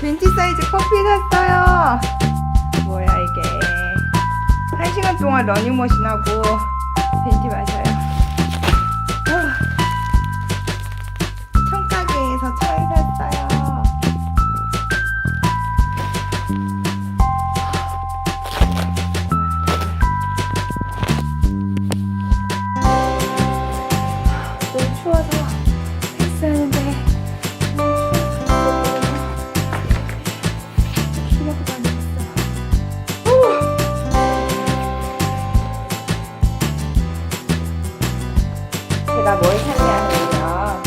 벤티 사이즈 커피 샀어요. 뭐야 이게. 1시간 동안 러닝머신 하고 벤티 마셔요. 청가게에서 차를 샀어요. 너무 추워서 했었는데 제가 뭘 샀냐면요,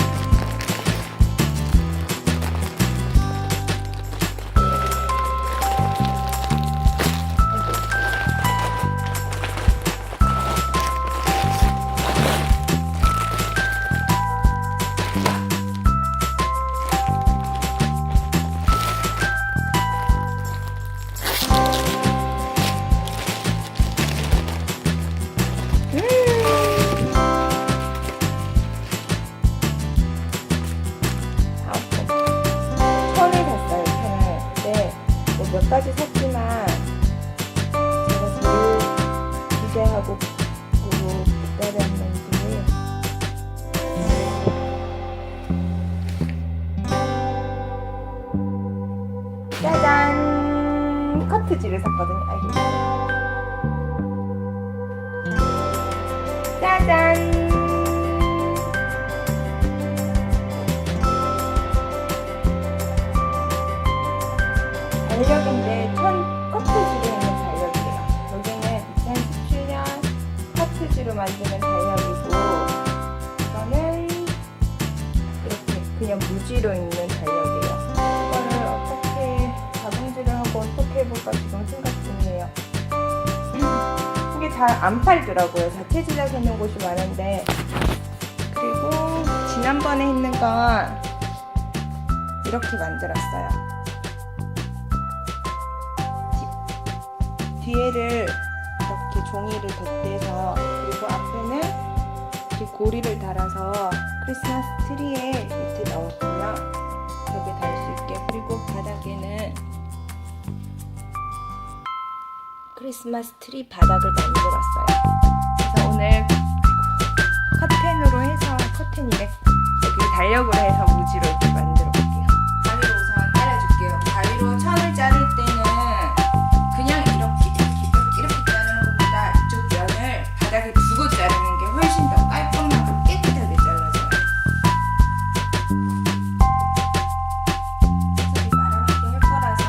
천을 샀어요. 천을. 근데 뭐 몇 가지 샀지만 제가 제일 기대하고 보고 기다렸는지 짜잔! 커트지를 샀거든요. 짜잔! 달력인데 커트지로 있는 달력이에요. 여기는 2017년 커트지로 만드는 달력이고, 이거는 이렇게 그냥 무지로 있는 달력이에요. 이거를 어떻게 가공지를 하고 어떻게 해볼까 지금 생각 중이에요. 이게 잘 안 팔더라고요. 자체 제작하는 곳이 많은데. 그리고 지난번에 했는 건 이렇게 만들었어요. 뒤에를 이렇게 종이를 덧대서, 그리고 앞에는 이렇게 고리를 달아서 크리스마스 트리에 밑에 넣었고요. 벽에 달 수 있게. 그리고 바닥에는 크리스마스 트리 바닥을 만들었어요. 그래서 오늘 커튼으로 해서, 커튼이래. 여기 달력으로 해서 무지로 이렇게 만들어 볼게요. 가위로 우선 잘라줄게요. 가위로 천을 자를 때는 그냥 이렇게 자르는 것보다 이쪽 면을 바닥에 두고 자르는 게 훨씬 더 깔끔하고 깨끗하게 잘라져요. 어차피 말아먹기 할 거라서.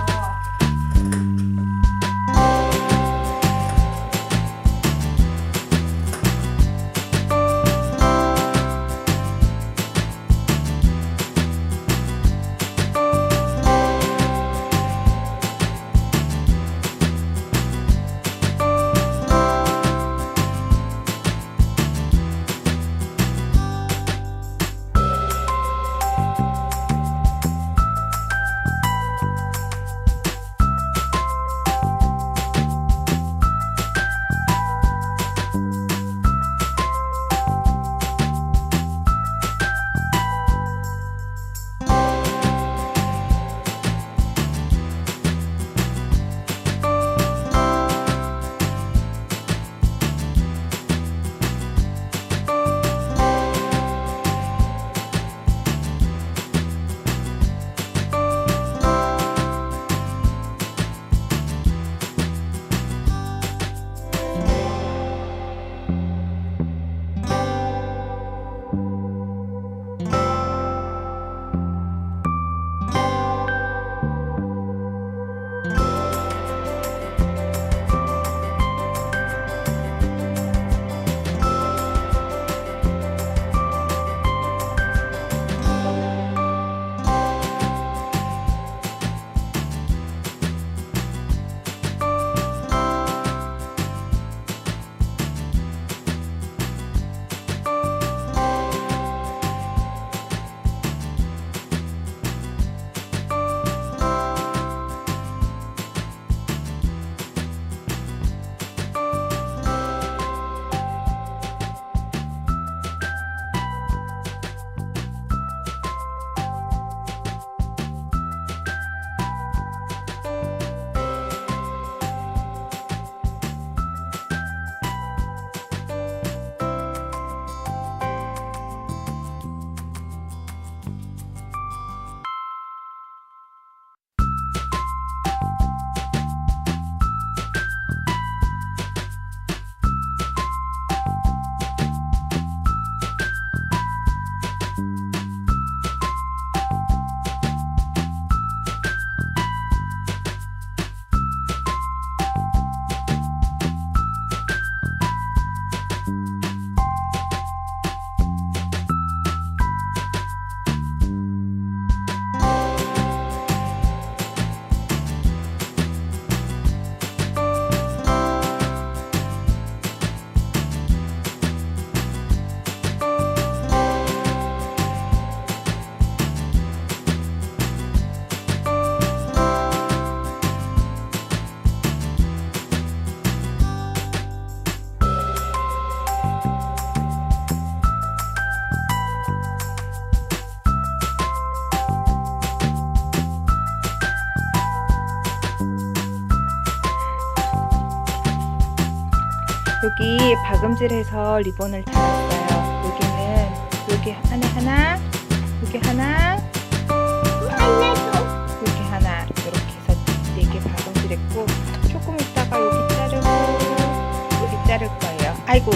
여기 박음질해서 리본을 달았어요. 여기는 여기 하나, 여기 하나, 여기 하나 이렇게 해서 4개 박음질했고 조금 있다가 여기 자르고 여기 자를 거예요. 아이고